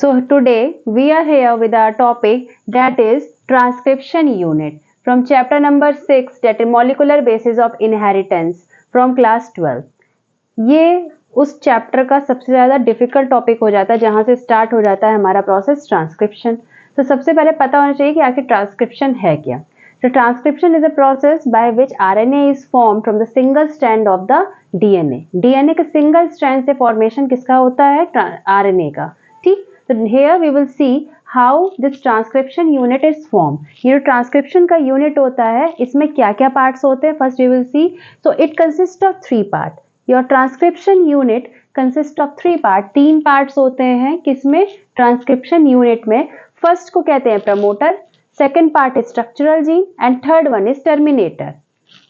So today we are here with our topic that is transcription unit from chapter number 6 that is molecular basis of inheritance from class 12. ये उस chapter का सबसे ज़्यादा difficult topic हो जाता है जहाँ से स्टार्ट हो जाता है हमारा प्रोसेस ट्रांसक्रिप्शन। तो सबसे पहले पता होना चाहिए कि आखिर ट्रांसक्रिप्शन है क्या। तो transcription is a process by which RNA is form from the single strand of the DNA. DNA के सिंगल स्ट्रैंड से फॉर्मेशन किसका होता है? आरएनए का। ठीक, तो here we will see how this transcription unit is formed. ये जो ट्रांसक्रिप्शन का यूनिट होता है इसमें क्या क्या पार्ट्स होते हैं first we will see. So it consists of 3 parts. Your transcription unit consists of 3 parts. 3 parts होते हैं किसमें? ट्रांसक्रिप्शन यूनिट में। फर्स्ट को कहते हैं promoter, second part is structural gene and third one is terminator.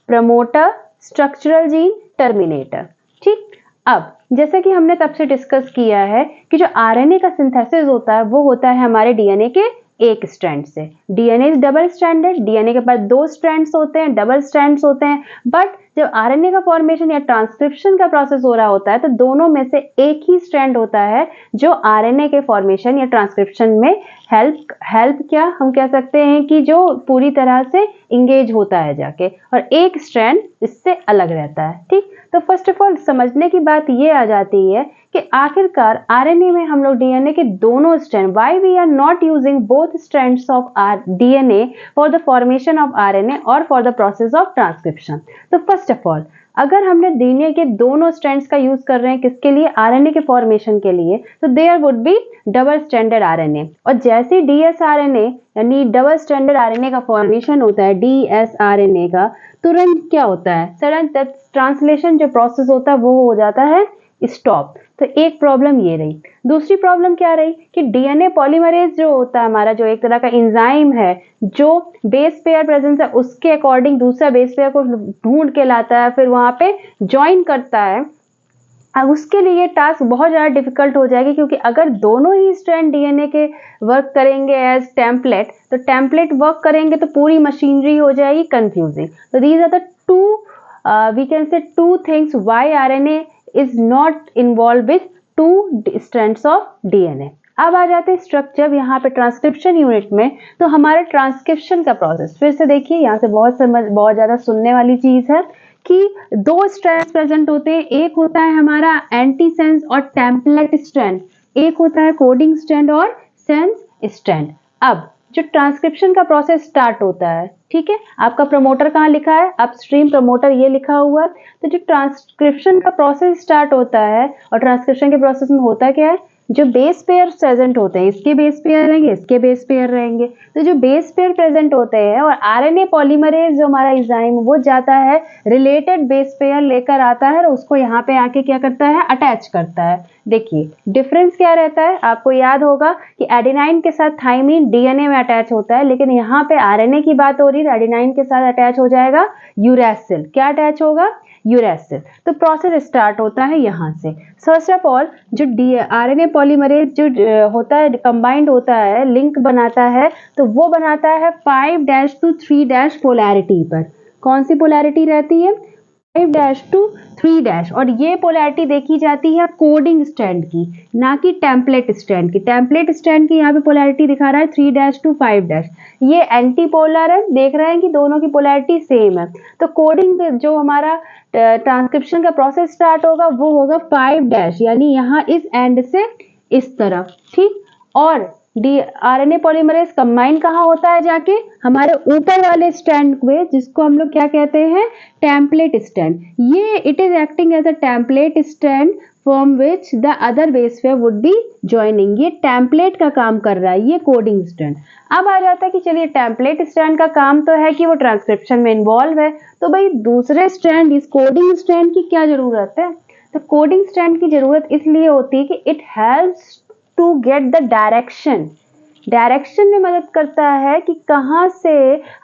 Promoter, structural gene, terminator. ठीक, अब जैसा कि हमने तब से डिस्कस किया है कि जो आरएनए का सिंथेसिस होता है वो होता है हमारे डीएनए के एक स्ट्रैंड से। DNA is double stranded, DNA के पास 2 स्ट्रैंड्स होते हैं, डबल स्ट्रैंड्स होते हैं। बट जब आरएनए का फॉर्मेशन या ट्रांसक्रिप्शन का प्रोसेस हो रहा होता है तो दोनों में से एक ही स्ट्रैंड होता है जो आरएनए के फॉर्मेशन या ट्रांसक्रिप्शन में हेल्प क्या हम कह सकते हैं कि जो पूरी तरह से इंगेज होता है जाके, और एक स्ट्रैंड इससे अलग रहता है। ठीक, तो फर्स्ट ऑफ ऑल समझने की बात ये आ जाती है कि आखिरकार आरएनए में हम लोग डीएनए के दोनों strand, why we are not using both strands of our DNA for the formation of RNA और for the process of transcription. तो फर्स्ट ऑफ ऑल अगर हमने डीएनए के दोनों स्ट्रैंड्स का यूज कर रहे हैं किसके लिए? आरएनए के फॉर्मेशन के लिए, तो there would be double stranded RNA. और जैसे डीएसआरएनए यानी डबल स्ट्रैंडेड आरएनए का फॉर्मेशन होता है डीएसआरएनए का, तुरंत क्या होता है? तुरंत ट्रांसलेशन जो प्रोसेस होता है वो हो जाता है स्टॉप। तो एक प्रॉब्लम ये रही। दूसरी प्रॉब्लम क्या रही कि डीएनए पॉलीमरेज जो होता है हमारा, जो एक तरह का एंजाइम है जो बेस पेयर प्रेजेंस है उसके अकॉर्डिंग दूसरा बेस पेयर को ढूंढ के लाता है, फिर वहां पे ज्वाइन करता है। अब उसके लिए टास्क बहुत ज़्यादा डिफिकल्ट हो जाएगी, क्योंकि अगर दोनों ही स्ट्रैंड डीएनए के वर्क करेंगे एज टेम्पलेट, तो टेम्पलेट वर्क करेंगे तो पूरी मशीनरी हो जाएगी कंफ्यूजिंग। तो these are the we can say 2 things why RNA is not involved with 2 strands of DNA. अब आ जाते हैं स्ट्रक्चर यहाँ पे ट्रांसक्रिप्शन यूनिट में। तो हमारे ट्रांसक्रिप्शन का प्रोसेस फिर से देखिए, यहाँ से बहुत ज़्यादा सुनने वाली चीज़ है कि 2 स्ट्रैंड्स प्रेजेंट होते हैं। एक होता है हमारा एंटीसेंस और टेम्पलेट स्ट्रैंड, एक होता है कोडिंग स्ट्रैंड और सेंस स्ट्रैंड। अब जो ट्रांसक्रिप्शन का प्रोसेस स्टार्ट होता है, ठीक है, आपका प्रमोटर कहाँ लिखा है? अपस्ट्रीम प्रमोटर ये लिखा हुआ है। तो जो ट्रांसक्रिप्शन का प्रोसेस स्टार्ट होता है, और ट्रांसक्रिप्शन के प्रोसेस में होता क्या है? जो बेस पेयर प्रेजेंट होते हैं, इसके बेस पेयर रहेंगे, इसके बेस पेयर रहेंगे। तो जो बेस पेयर प्रेजेंट होते हैं और आरएनए पॉलीमरेज जो हमारा एंजाइम वो जाता है रिलेटेड बेस पेयर लेकर आता है और उसको यहाँ पे आके क्या करता है? अटैच करता है। देखिए डिफरेंस क्या रहता है, आपको याद होगा कि एडेनाइन के साथ थाइमिन डीएनए में अटैच होता है, लेकिन यहाँ पे आरएनए की बात हो रही है, एडेनाइन के साथ अटैच हो जाएगा यूरैसिल। क्या अटैच होगा? यूरैसिल। तो प्रोसेस स्टार्ट होता है यहाँ से। फर्स्ट ऑफ ऑल जो आरएनए पॉलीमरेज जो होता है कंबाइंड होता है, लिंक बनाता है, तो वो बनाता है 5' to 3' पोलैरिटी पर। कौन सी पोलैरिटी रहती है? 5' to 3', और ये पोलैरिटी देखी जाती है कोडिंग स्ट्रैंड की, ना कि टेम्पलेट स्ट्रैंड की। टेम्पलेट स्ट्रैंड की यहाँ पे पोलैरिटी दिखा रहा है 3' to 5'। ये एंटी पोलर है, देख रहे हैं कि दोनों की पोलैरिटी सेम है। तो कोडिंग जो हमारा ट्रांसक्रिप्शन का प्रोसेस स्टार्ट होगा वो होगा 5' यानी यहाँ इस एंड से इस तरफ। ठीक, और आरएनए पॉलीमरेज कंबाइन कहाँ होता है? जाके हमारे ऊपर वाले स्ट्रैंड में, जिसको हम लोग क्या कहते हैं? Template strand. ये it is acting as a template strand from which the other base pair would be joining. ये टेम्पलेट का काम कर रहा है, ये कोडिंग स्ट्रैंड। अब आ जाता है कि चलिए टेम्पलेट स्ट्रैंड का काम तो है कि वो ट्रांसक्रिप्शन में इन्वॉल्व है, तो भाई दूसरे स्ट्रैंड इस कोडिंग स्ट्रैंड की क्या जरूरत है? तो कोडिंग स्ट्रैंड की जरूरत इसलिए होती है कि it helps to get the direction में मदद करता है कि कहाँ से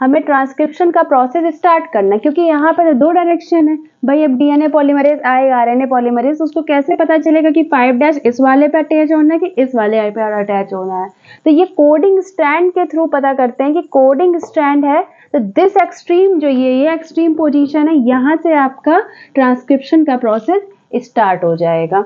हमें ट्रांसक्रिप्शन का प्रोसेस स्टार्ट करना है, क्योंकि यहाँ पर 2 डायरेक्शन है। भाई अब डीएनए पॉलीमरेज आएगा, आरएनए पॉलीमरेज, उसको कैसे पता चलेगा कि 5' इस वाले पे अटैच होना है कि इस वाले पे अटैच होना है? तो ये कोडिंग स्ट्रैंड के थ्रू पता करते हैं कि कोडिंग स्ट्रैंड है, तो दिस एक्सट्रीम जो ये एक्सट्रीम पोजीशन है, यहाँ से आपका ट्रांसक्रिप्शन का प्रोसेस स्टार्ट हो जाएगा।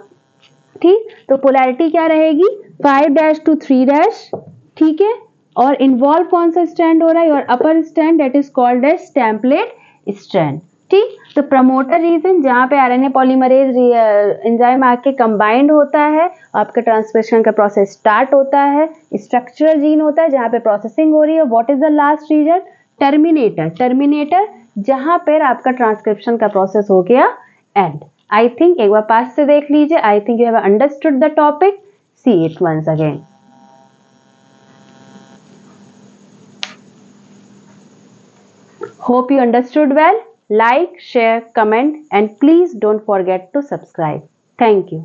ठीक, तो पोलैरिटी क्या रहेगी 5' to 3', ठीक है। और इन्वॉल्व कौन सा स्ट्रैंड हो रहा है, your upper strand that is called as template strand, ठीक। तो प्रमोटर रीजन जहां पे आरएनए पॉलीमरेज एंजाइम आके कंबाइंड होता है, आपका ट्रांसक्रिप्शन का प्रोसेस स्टार्ट होता है, स्ट्रक्चरल जीन होता है जहां पे प्रोसेसिंग हो रही है। What is the last region, terminator, terminator जहां पर आपका ट्रांसक्रिप्शन का प्रोसेस हो गया एंड। आई थिंक एक बार पास से देख लीजिए, I think you have understood the topic, see it once again. Hope you understood well. Like, share, comment, and please don't forget to subscribe. Thank you.